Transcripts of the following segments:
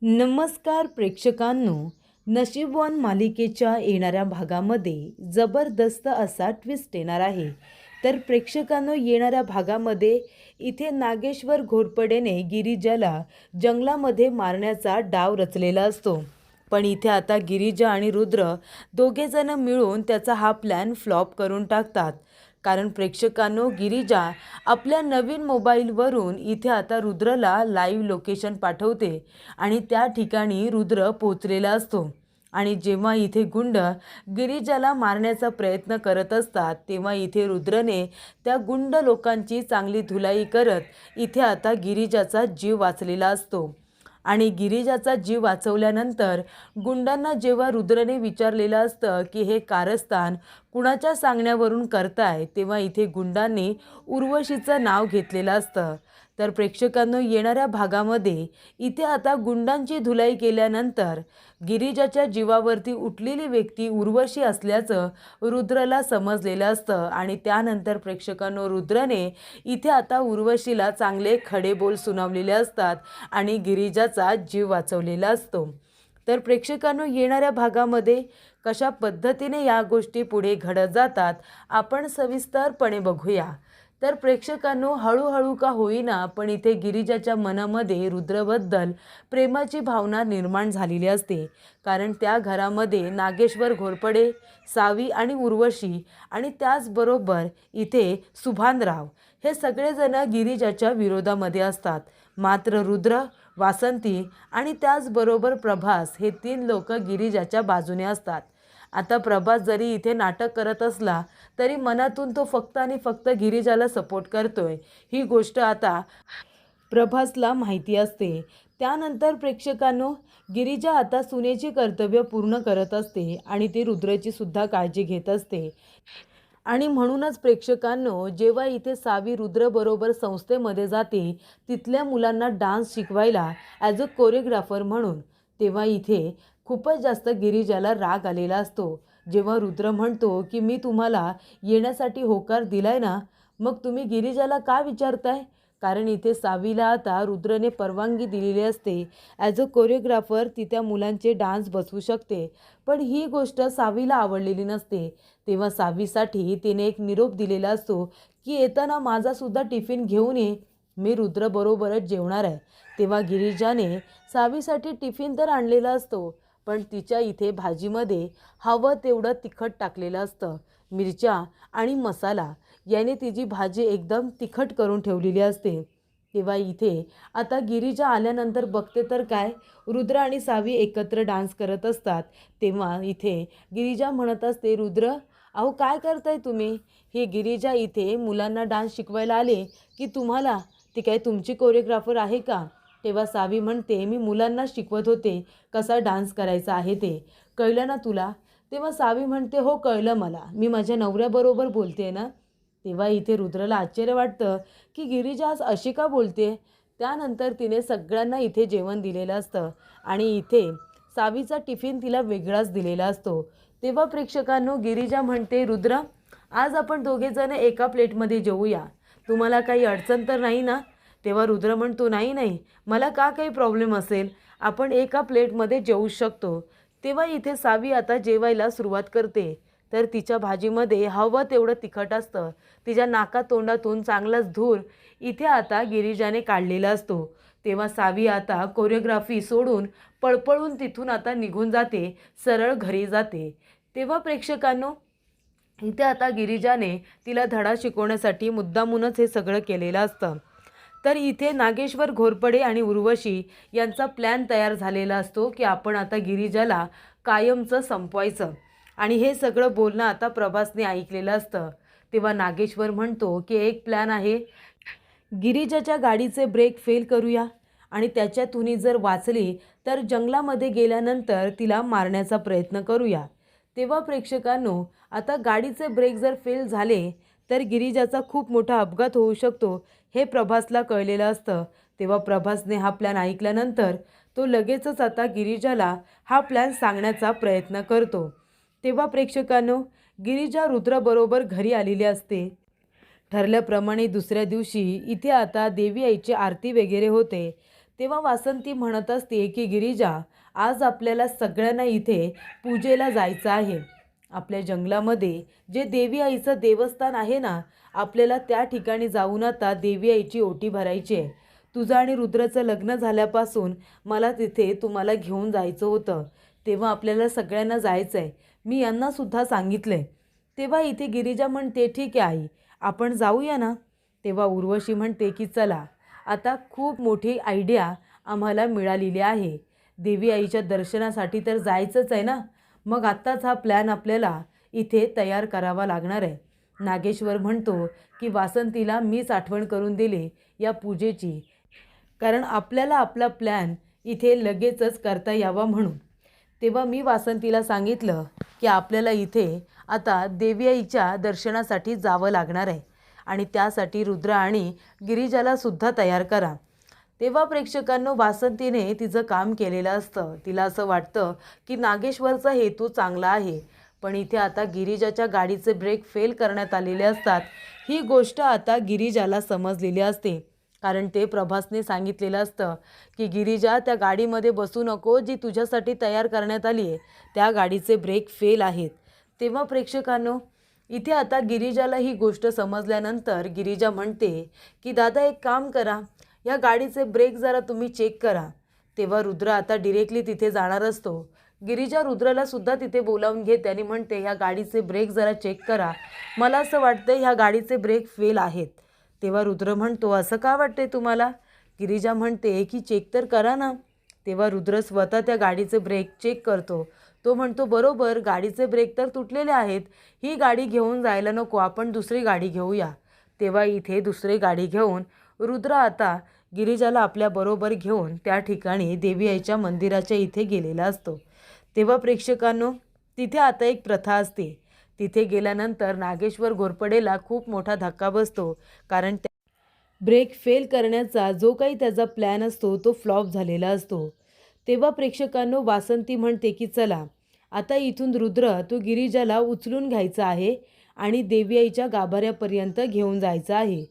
नमस्कार प्रेक्षकांनो, नशीबवान मालिकेच्या येणाऱ्या भागामध्ये जबरदस्त असा ट्विस्ट येणार आहे। तर प्रेक्षकांनो, येणाऱ्या भागामध्ये इथे नागेश्वर घोरपडेने गिरिजाला जंगलामध्ये मारण्याचा डाव रचलेला असतो। पण इथे आता गिरिजा आणि रुद्र दोघेजण मिळून त्याचा हा प्लॅन फ्लॉप करून टाकतात। कारण प्रेक्षकांनो, गिरिजा आपल्या नवीन मोबाईलवरून इथे आता रुद्रला लाईव्ह लोकेशन पाठवते आणि त्या ठिकाणी रुद्र पोचलेला असतो। आणि जेव्हा इथे गुंड गिरिजाला मारण्याचा प्रयत्न करत असतात तेव्हा इथे रुद्रने त्या गुंड लोकांची चांगली धुलाई करत इथे आता गिरिजाचा जीव वाचलेला असतो। आणि गिरिजाचा जीव वाचवल्यानंतर गुंडांना जेव्हा रुद्रने विचारलेलं असतं की हे कारस्थान कुणाच्या सांगण्यावरून करताय, तेव्हा इथे गुंडांनी उर्वशीचं नाव घेतलेलं असतं। तर प्रेक्षकांनो, येणाऱ्या भागामध्ये इथे आता गुंडांची धुलाई केल्यानंतर गिरिजाच्या जीवावरती उठलेली व्यक्ती उर्वशी असल्याचं रुद्रला समजलेलं असतं। आणि त्यानंतर प्रेक्षकांनो, रुद्रने इथे आता उर्वशीला चांगले खडे बोल सुनावलेले असतात आणि गिरिजाचा जीव वाचवलेला असतो। तर प्रेक्षकांनो, येणाऱ्या भागामध्ये कशा पद्धतीने या गोष्टी पुढे घडत जातात आपण सविस्तरपणे बघूया। तर प्रेक्षकांनो, हळूहळू का होईना पण इथे गिरिजाच्या मनामध्ये रुद्रबद्दल प्रेमाची भावना निर्माण झालेली असते। कारण त्या घरामध्ये नागेश्वर घोरपडे, सावी आणि उर्वशी आणि त्याचबरोबर इथे सुभानराव हे सगळेजण गिरिजाच्या विरोधामध्ये असतात। मात्र रुद्र, वासंती आणि त्याचबरोबर प्रभास हे 3 लोक गिरिजाच्या बाजूने असतात। आता प्रभास जरी इथे नाटक करत असला तरी मनातून तो फक्त आणि फक्त गिरिजाला सपोर्ट करतोय ही गोष्ट आता प्रभासला माहिती असते। त्यानंतर प्रेक्षकांनो, गिरिजा आता सुनेची कर्तव्य पूर्ण करत असते आणि ती रुद्रची सुद्धा काळजी घेत असते। आणि म्हणूनच प्रेक्षकांनो, जेव्हा इथे सावी रुद्रबरोबर संस्थेमध्ये जाते तिथल्या मुलांना डान्स शिकवायला ॲज अ कोरिओग्राफर म्हणून, तेव्हा इथे खूपच जास्त गिरिजाला राग आलेला असतो। जेव्हा रुद्र म्हणतो की मी तुम्हाला येण्यासाठी होकार दिलाय ना, मग तुम्ही गिरिजाला का विचारताय? कारण इथे सावीला आता रुद्रने परवानगी दिलेली असते, ॲज अ कोरिओग्राफर ती त्या मुलांचे डान्स बसवू शकते। पण ही गोष्ट सावीला आवडलेली नसते। तेव्हा सावीसाठी तिने एक निरोप दिलेला असतो की येताना माझासुद्धा टिफिन घेऊन ये, मी रुद्रबरोबरच जेवणार आहे। तेव्हा गिरिजाने सावीसाठी टिफिन तर आणलेला असतो, पण तिच्या इथे भाजीमध्ये हवं तेवढं तिखट टाकलेलं असतं। मिरच्या आणि मसाला याने तिची भाजी एकदम तिखट करून ठेवलेली असते। तेव्हा इथे आता गिरिजा आल्यानंतर बघते तर काय, रुद्र आणि सावी एकत्र डान्स करत असतात। तेव्हा इथे गिरिजा म्हणत असते, रुद्र अहो काय करताय तुम्ही? ही गिरिजा इथे मुलांना डान्स शिकवायला आले की तुम्हाला? ती काय तुमची कोरिओग्राफर आहे का? तेव्हा सावी म्हणते, मी मुलांना शिकवत होते कसा डान्स करायचा आहे ते, कळलं ना तुला? तेव्हा सावी म्हणते, हो कळलं मला, मी माझ्या नवऱ्याबरोबर बोलते ना। तेव्हा इथे रुद्रला आश्चर्य वाटतं की गिरिजा आज अशी का बोलते। त्यानंतर तिने सगळ्यांना इथे जेवण दिलेलं असतं आणि इथे सावीचा टिफिन तिला वेगळाच दिलेला असतो। तेव्हा प्रेक्षकांनो, गिरिजा म्हणते, रुद्र आज आपण दोघेजण एका प्लेटमध्ये जेवूया, तुम्हाला काही अडचण तर नाही ना? तेव्हा रुद्र म्हणतो, नाही नाही, मला का काही प्रॉब्लेम असेल, आपण एका प्लेटमध्ये जेवू शकतो। तेव्हा इथे सावी आता जेवायला सुरुवात करते, तर तिच्या भाजीमध्ये हवं तेवढं तिखट असतं। तिच्या नाकातोंडातून चांगलाच धूर इथे आता गिरिजाने काढलेला असतो। तेव्हा सावी आता कोरिओग्राफी सोडून पळपळून तिथून आता निघून जाते, सरळ घरी जाते। तेव्हा प्रेक्षकांनो, इथे आता गिरिजाने तिला धडा शिकवण्यासाठी मुद्दामूनच हे सगळं केलेलं असतं। तर इथे नागेश्वर घोरपडे आणि उर्वशी यांचा प्लॅन तयार झालेला असतो की आपण आता गिरिजाला कायमचं संपवायचं। आणि हे सगळं बोलणं आता प्रभासने ऐकलेलं असतं। तेव्हा नागेश्वर म्हणतो की एक प्लॅन आहे, गिरिजाच्या गाडीचे ब्रेक फेल करूया आणि त्याच्यातूनही जर वाचली तर जंगलामध्ये गेल्यानंतर तिला मारण्याचा प्रयत्न करूया। तेव्हा प्रेक्षकांनो, आता गाडीचे ब्रेक जर फेल झाले तर गिरिजाचा खूप मोठा अपघात होऊ शकतो हे प्रभासला कळलेलं असतं। तेव्हा प्रभासने हा प्लॅन ऐकल्यानंतर तो लगेचच आता गिरिजाला हा प्लॅन सांगण्याचा प्रयत्न करतो। तेव्हा प्रेक्षकांनो, गिरिजा रुद्रबरोबर घरी आलेली असते। ठरल्याप्रमाणे दुसऱ्या दिवशी इथे आता देवी आईची आरती वगैरे होते। तेव्हा वासंती म्हणत असते की गिरिजा, आज आपल्याला सगळ्यांना इथे पूजेला जायचं आहे. आपल्या जंगलामध्ये जे देवी आईचं देवस्थान आहे ना, आपल्याला त्या ठिकाणी जाऊन आता देवी आईची ओटी भरायची आहे. तुझं आणि रुद्राचं लग्न झाल्यापासून मला तिथे तुम्हाला घेऊन जायचं होतं. तेव्हा आपल्याला सगळ्यांना जायचं आहे. मी यांनासुद्धा सांगितलं आहे. तेव्हा इथे गिरिजा म्हणते, ठीक आहे आई, आपण जाऊया ना. तेव्हा उर्वशी म्हणते की चला, आता खूप मोठी आयडिया आम्हाला मिळालेली आहे. देवी आईच्या दर्शनासाठी तर जायचंच आहे ना, मग आत्ताच हा प्लॅन आपल्याला इथे तयार करावा लागणार आहे. नागेश्वर म्हणतो की वासंतीला मीच आठवण करून दिली या पूजेची, कारण आपल्याला आपला प्लॅन इथे लगेचच करता यावा म्हणून. तेव्हा मी वासंतीला सांगितलं की आपल्याला इथे आता देवी आईच्या दर्शनासाठी जावं लागणार आहे आणि त्यासाठी रुद्र आणि गिरिजाला सुद्धा तयार करा. तेव्हा प्रेक्षकांनो, वासंतीने तिचं काम केलेलं असतं. तिला असं वाटतं की नागेश्वरचा हेतू चांगला आहे, पण इथे आता गिरिजाच्या गाडीचे ब्रेक फेल करण्यात आलेले असतात. ही गोष्ट आता गिरिजाला समजलेली असते, कारण ते प्रभासने सांगितलेलं असतं की गिरिजा, त्या गाडीमध्ये बसू नको जी तुझ्यासाठी तयार करण्यात आली आहे, त्या गाडीचे ब्रेक फेल आहेत. तेव्हा प्रेक्षकांनो, इथे आता गिरिजाला ही गोष्ट समजल्यानंतर गिरिजा म्हणते की दादा, एक काम करा, या गाडीचे ब्रेक जरा तुम्ही चेक करा. तेव्हा रुद्र आता डिरेक्टली तिथे जाणार असतो. गिरिजा रुद्राला सुद्धा तिथे बोलावून घेते आणि म्हणते, ह्या गाडीचे ब्रेक जरा चेक करा, मला असं वाटतं ह्या गाडीचे ब्रेक फेल आहेत. तेव्हा रुद्र म्हणतो, असं का वाटते तुम्हाला? गिरिजा म्हणते की चेक तर करा ना. तेव्हा रुद्र स्वतः त्या गाडीचे ब्रेक चेक करतो. तो म्हणतो, बरोबर, गाडीचे ब्रेक तर तुटलेले आहेत, ही गाडी घेऊन जायला नको, आपण दुसरी गाडी घेऊया. तेव्हा इथे दुसरी गाडी घेऊन रुद्र आता गिरिजाला आपल्याबरोबर घेऊन त्या ठिकाणी देवी आईच्या मंदिराच्या इथे गेलेला असतो. तेव्हा प्रेक्षकांनो, तिथे आता एक प्रथा असते. तिथे गेल्यानंतर नागेश्वर घोरपडेला खूप मोठा धक्का बसतो, कारण ब्रेक फेल करण्याचा जो काही त्याचा प्लॅन असतो तो फ्लॉप झालेला असतो. तेव्हा प्रेक्षकांनो, वासंती म्हणते की चला, आता इथून रुद्र तो गिरिजाला उचलून घ्यायचा आहे आणि देवी आईच्या गाभाऱ्यापर्यंत घेऊन जायचं आहे.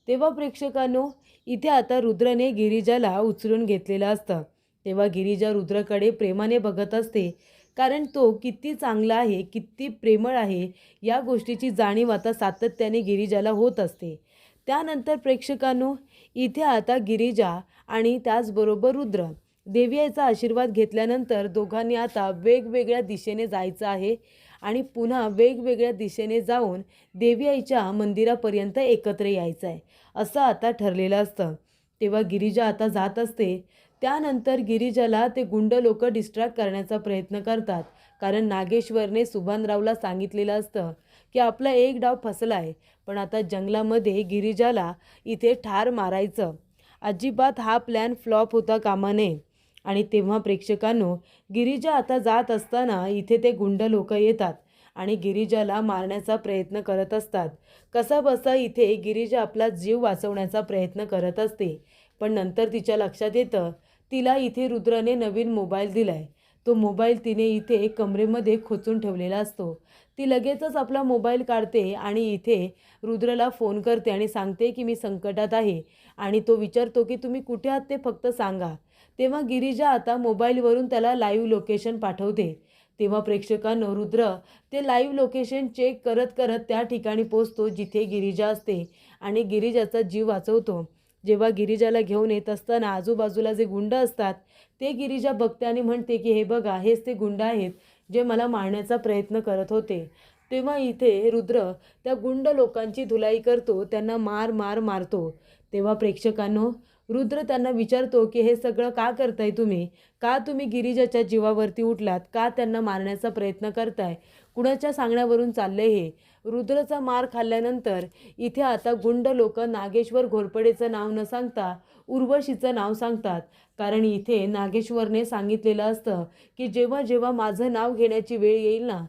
तेव्हा प्रेक्षकांनो, इथे आता रुद्रने गिरिजाला उचलून घेतलेलं असतं. तेव्हा गिरिजा रुद्रकडे प्रेमाने बघत असते, कारण तो किती चांगला आहे, किती प्रेमळ आहे, या गोष्टीची जाणीव आता सातत्याने गिरिजाला होत असते. त्यानंतर प्रेक्षकांनो, इथे आता गिरिजा आणि त्याचबरोबर रुद्र देवी आईचा आशीर्वाद घेतल्यानंतर दोघांनी आता वेगवेगळ्या दिशेने जायचं आहे आणि पुन्हा वेगवेगळ्या दिशेने जाऊन देवी आईच्या मंदिरापर्यंत एकत्र यायचं आहे, असं आता ठरलेलं असतं. तेव्हा गिरिजा आता जात असते. त्यानंतर गिरिजाला ते गुंड लोक डिस्ट्रॅक्ट करण्याचा प्रयत्न करतात, कारण नागेश्वरने सुभानरावला सांगितलेलं असतं की आपला एक डाव फसला आहे, पण आता जंगलामध्ये गिरिजाला इथे ठार मारायचं. अजिबात हा प्लॅन फ्लॉप होता कामा नये. आणि तेव्हा प्रेक्षकांनो, गिरिजा आता जात असताना इथे ते गुंड लोक येतात आणि गिरिजाला मारण्याचा प्रयत्न करत असतात. कसा बसा इथे गिरिजा आपला जीव वाचवण्याचा प्रयत्न करत असते, पण नंतर तिच्या लक्षात येतं तिला इथे रुद्रने नवीन मोबाईल दिलाय. तो मोबाईल तिने इथे कमरेमध्ये खोचून ठेवलेला असतो. ती लगेचच आपला मोबाईल काढते आणि इथे रुद्रला फोन करते आणि सांगते की मी संकटात आहे, आणि तो विचारतो की तुम्ही कुठे आहात ते फक्त सांगा. तेव्हा गिरिजा आता मोबाईलवरून त्याला लाईव्ह लोकेशन पाठवते. तेव्हा प्रेक्षकांनो, रुद्र ते लाईव्ह लोकेशन चेक करत करत त्या ठिकाणी पोचतो जिथे गिरिजा असते आणि गिरिजाचा जीव वाचवतो. जेव्हा गिरिजाला घेऊन येत असताना आजूबाजूला जे गुंड असतात ते गिरिजा बघते आणि म्हणते की हे बघा, हेच ते गुंड आहेत जे मला मारण्याचा प्रयत्न करत होते. तेव्हा इथे रुद्र त्या गुंड लोकांची धुलाई करतो, त्यांना मारतो. तेव्हा प्रेक्षकांनो, रुद्र त्यांना विचारतो की हे सगळं का करताय तुम्ही? का तुम्ही गिरिजाच्या जीवावरती उठलात? का त्यांना मारण्याचा प्रयत्न करताय? कुणाच्या सांगण्यावरून चाललंय हे? रुद्रचा मार खाल्ल्यानंतर इथे आता गुंड लोक नागेश्वर घोरपडेचं नाव न सांगता उर्वशीचं नाव सांगतात, कारण इथे नागेश्वरने सांगितलेलं असतं की जेव्हा जेव्हा माझं नाव घेण्याची वेळ येईल ना,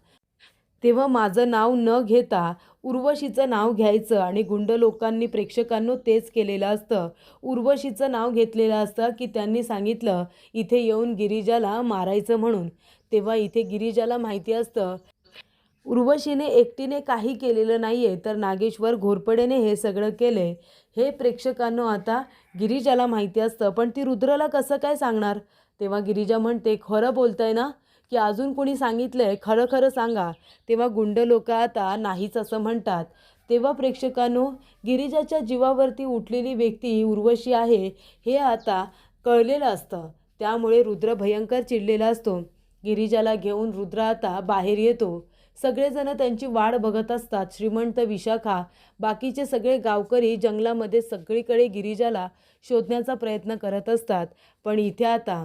तेव्हा माझं नाव न घेता उर्वशीचं नाव घ्यायचं. आणि गुंड लोकांनी प्रेक्षकांनो तेच केलेलं असतं. उर्वशीचं नाव घेतलेलं असतं की त्यांनी सांगितलं इथे येऊन गिरिजाला मारायचं म्हणून. तेव्हा इथे गिरिजाला माहिती असतं उर्वशीने एकटीने काही केलेलं नाही आहे, तर नागेश्वर घोरपडेने हे सगळं केलं आहे हे प्रेक्षकांना आता गिरिजाला माहिती असतं. पण ती रुद्रला कसं काय सांगणार? तेव्हा गिरिजा म्हणते, खरं बोलताय ना, की अजून कोणी सांगितलं आहे? खरं खरं सांगा. तेव्हा गुंड लोक आता नाहीच असं म्हणतात. तेव्हा प्रेक्षकांनो, गिरिजाच्या जीवावरती उठलेली व्यक्ती उर्वशी आहे हे आता कळलेलं असतं. त्यामुळे रुद्र भयंकर चिडलेला असतो. गिरिजाला घेऊन रुद्र आता बाहेर येतो. सगळेजण त्यांची वाट बघत असतात. श्रीमंत, विशाखा, बाकीचे सगळे गावकरी जंगलामध्ये सगळीकडे गिरिजाला शोधण्याचा प्रयत्न करत असतात. पण इथे आता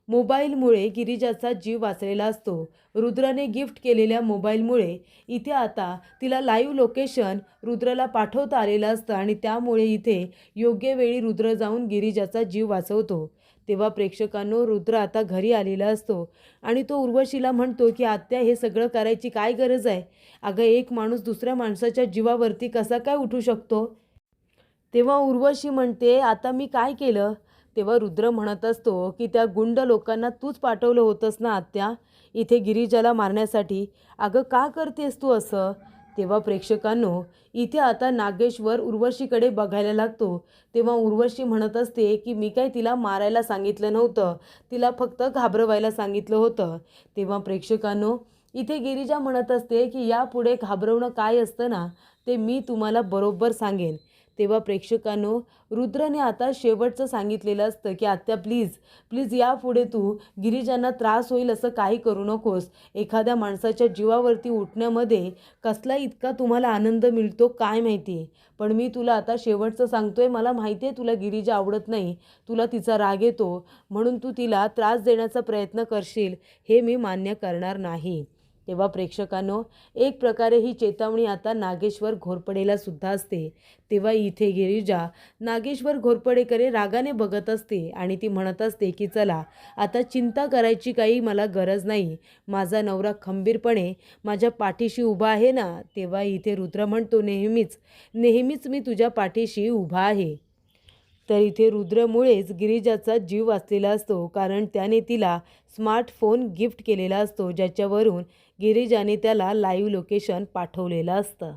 मोबाईलमुळे गिरिजाचा जीव वाचलेला असतो. रुद्राने गिफ्ट केलेल्या मोबाईलमुळे इथे आता तिला लाईव्ह लोकेशन रुद्राला पाठवता आलेलं असतं आणि त्यामुळे इथे योग्य वेळी रुद्र जाऊन गिरिजाचा जीव वाचवतो. तेव्हा प्रेक्षकांनो, रुद्र आता घरी आलेला असतो आणि तो उर्वशीला म्हणतो की आत्या, हे सगळं करायची काय गरज आहे? अगं, एक माणूस दुसऱ्या माणसाच्या जीवावरती कसा काय उठू शकतो? तेव्हा उर्वशी म्हणते, आता मी काय केलं? तेव्हा रुद्र म्हणत असतो की त्या गुंड लोकांना तूच पाठवलं होतंस ना आत्या, इथे गिरिजाला मारण्यासाठी. अगं, का करतेस तू असं? तेव्हा प्रेक्षकांनो, इथे आता नागेश्वर उर्वशीकडे बघायला लागतो. तेव्हा उर्वशी म्हणत असते की मी काय तिला मारायला सांगितलं नव्हतं, तिला फक्त घाबरवायला सांगितलं होतं. तेव्हा प्रेक्षकांनो, इथे गिरिजा म्हणत असते की यापुढे घाबरवणं काय असतं ना, ते मी तुम्हाला बरोबर सांगेन. तेव्हा प्रेक्षकांनो, रुद्रने आता शेवटचं सांगितलेलं असतं की आत्या, प्लीज प्लीज यापुढे तू गिरिजांना त्रास होईल असं काही करू नकोस. एखाद्या माणसाच्या जीवावरती उठण्यामध्ये कसला इतका तुम्हाला आनंद मिळतो काय माहिती, पण मी तुला आता शेवटचं सांगतोय. मला माहिती आहे तुला गिरिजा आवडत नाही, तुला तिचा राग येतो, म्हणून तू तिला त्रास देण्याचा प्रयत्न करशील, हे मी मान्य करणार नाही. तेव्हा प्रेक्षकांनो, एक प्रकारे ही चेतावणी आता नागेश्वर घोरपडेला सुद्धा असते. तेव्हा इथे गिरिजा नागेश्वर घोरपडेकडे रागाने बघत असते आणि ती म्हणत असते की चला, आता चिंता करायची काही मला गरज नाही. माझा नवरा खंबीरपणे माझ्या पाठीशी उभा आहे ना. तेव्हा इथे रुद्र म्हणतो, नेहमीच नेहमीच मी तुझ्या पाठीशी उभा आहे. तर इथे रुद्रमुळेच गिरिजाचा जीव वाचलेला असतो, कारण त्याने तिला स्मार्टफोन गिफ्ट केलेला असतो, ज्याच्यावरून गिरिजाने त्याला लाईव्ह लोकेशन पाठवलेलं असतं.